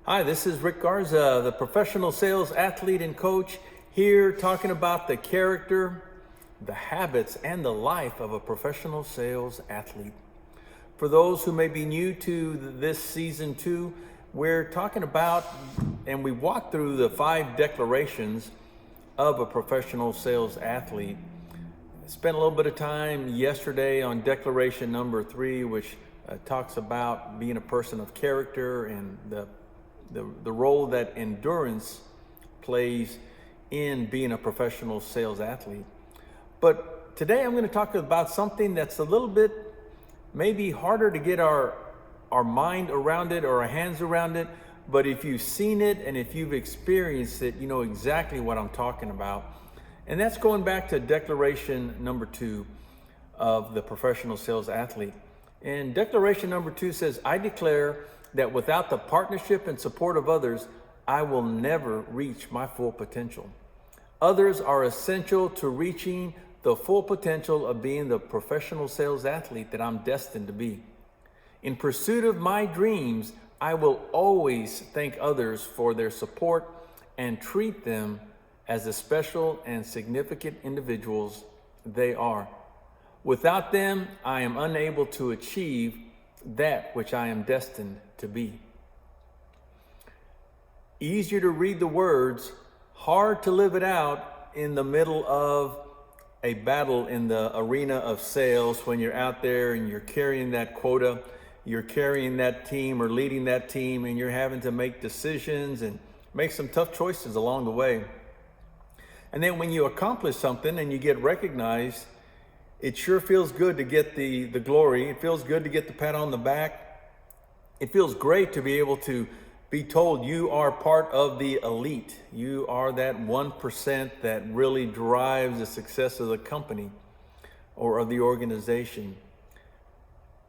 Hi, this is Rick Garza, the professional sales athlete and coach, here talking about the character, the habits, and the life of a professional sales athlete. For those who may be new to this season 2, we're talking about, and we walked through the 5 declarations of a professional sales athlete. Spent a little bit of time yesterday on declaration number 3, which talks about being a person of character and the role that endurance plays in being a professional sales athlete. But today I'm going to talk about something that's a little bit maybe harder to get our mind around it or our hands around it. But if you've seen it and if you've experienced it, you know exactly what I'm talking about. And that's going back to declaration number 2 of the professional sales athlete. And declaration number 2 says, I declare that without the partnership and support of others, I will never reach my full potential. Others are essential to reaching the full potential of being the professional sales athlete that I'm destined to be. In pursuit of my dreams, I will always thank others for their support and treat them as the special and significant individuals they are. Without them, I am unable to achieve that which I am destined to be. Easier to read the words, hard to live it out in the middle of a battle in the arena of sales when you're out there and you're carrying that quota, you're carrying that team or leading that team, and you're having to make decisions and make some tough choices along the way. And then when you accomplish something and you get recognized, it sure feels good to get the glory. It feels good to get the pat on the back. It feels great to be able to be told you are part of the elite. You are that 1% that really drives the success of the company or of the organization.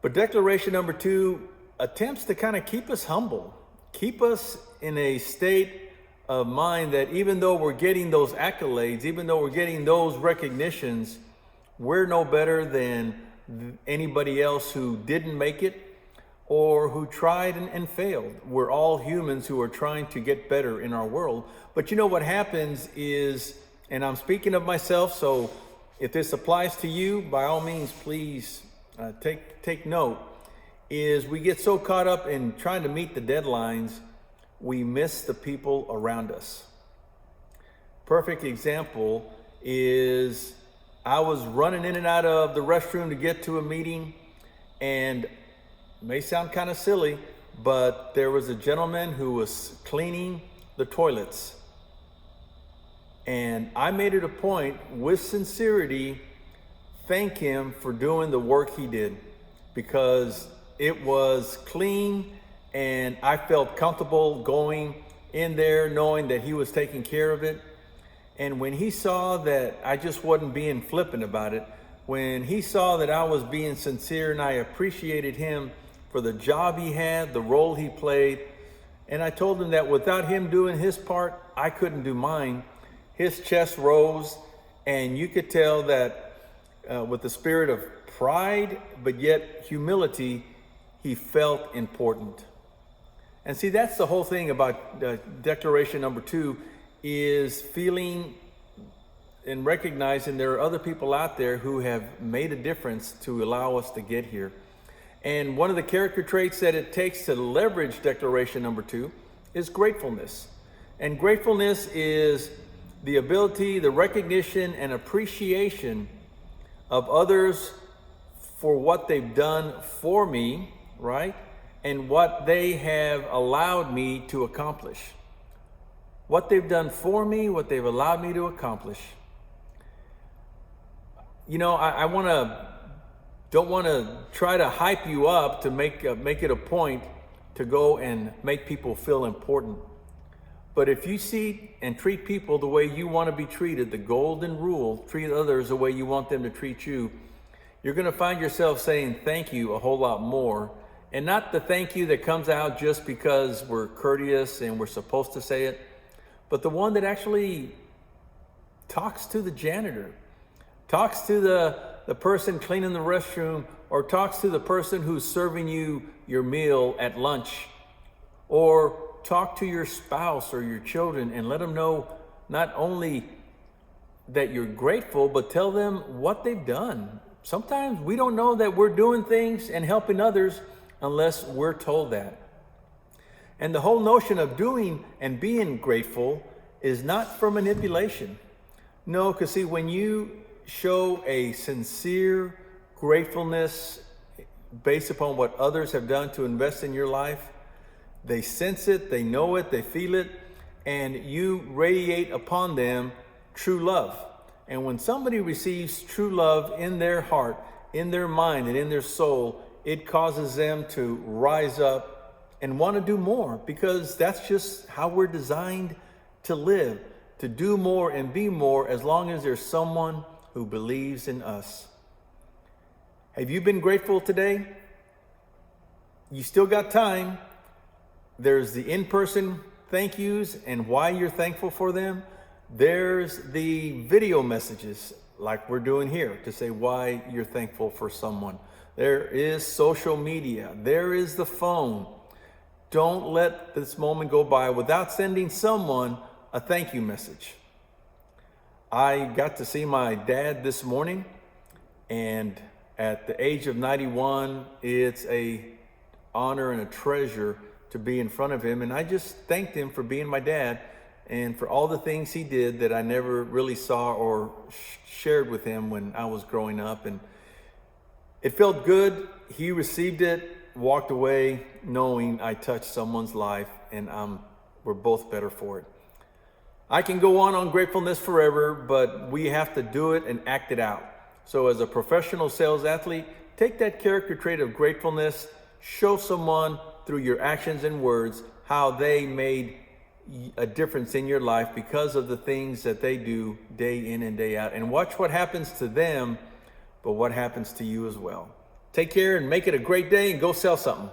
But declaration number 2 attempts to kind of keep us humble, keep us in a state of mind that even though we're getting those accolades, even though we're getting those recognitions, we're no better than anybody else who didn't make it or who tried and failed. We're all humans who are trying to get better in our world. But you know what happens is, and I'm speaking of myself, so if this applies to you, by all means, please take note, is we get so caught up in trying to meet the deadlines, we miss the people around us. Perfect example is I was running in and out of the restroom to get to a meeting, and it may sound kind of silly, but there was a gentleman who was cleaning the toilets. And I made it a point, with sincerity, thank him for doing the work he did, because it was clean and I felt comfortable going in there knowing that he was taking care of it. And when he saw that I just wasn't being flippant about it, when he saw that I was being sincere and I appreciated him for the job he had, the role he played, and I told him that without him doing his part, I couldn't do mine, his chest rose, and you could tell that with the spirit of pride, but yet humility, he felt important. And see, that's the whole thing about declaration number 2, is feeling and recognizing there are other people out there who have made a difference to allow us to get here. And one of the character traits that it takes to leverage declaration number 2 is gratefulness. And gratefulness is the ability, the recognition and appreciation of others for what they've done for me, right? And what they have allowed me to accomplish. What they've done for me, what they've allowed me to accomplish. You know, I don't want to try to hype you up to make it a point to go and make people feel important. But if you see and treat people the way you want to be treated, the golden rule, treat others the way you want them to treat you, you're going to find yourself saying thank you a whole lot more. And not the thank you that comes out just because we're courteous and we're supposed to say it, but the one that actually talks to the janitor, talks to the person cleaning the restroom, or talks to the person who's serving you your meal at lunch, or talk to your spouse or your children and let them know not only that you're grateful, but tell them what they've done. Sometimes we don't know that we're doing things and helping others unless we're told that. And the whole notion of doing and being grateful is not for manipulation. No, because see, when you show a sincere gratefulness based upon what others have done to invest in your life, they sense it, they know it, they feel it, and you radiate upon them true love. And when somebody receives true love in their heart, in their mind, and in their soul, it causes them to rise up and want to do more, because that's just how we're designed to live, to do more and be more, as long as there's someone who believes in us. Have you been grateful today? You still got time. There's the in-person thank yous and why you're thankful for them. There's the video messages like we're doing here to say why you're thankful for someone. There is social media. There is the phone. Don't let this moment go by without sending someone a thank you message. I got to see my dad this morning, and at the age of 91, it's a honor and a treasure to be in front of him. And I just thanked him for being my dad and for all the things he did that I never really saw or shared with him when I was growing up. And it felt good. He received it, walked away knowing I touched someone's life, and we're both better for it. I can go on gratefulness forever, but we have to do it and act it out. So as a professional sales athlete, take that character trait of gratefulness, show someone through your actions and words how they made a difference in your life because of the things that they do day in and day out, and watch what happens to them, but what happens to you as well. Take care and make it a great day, and go sell something.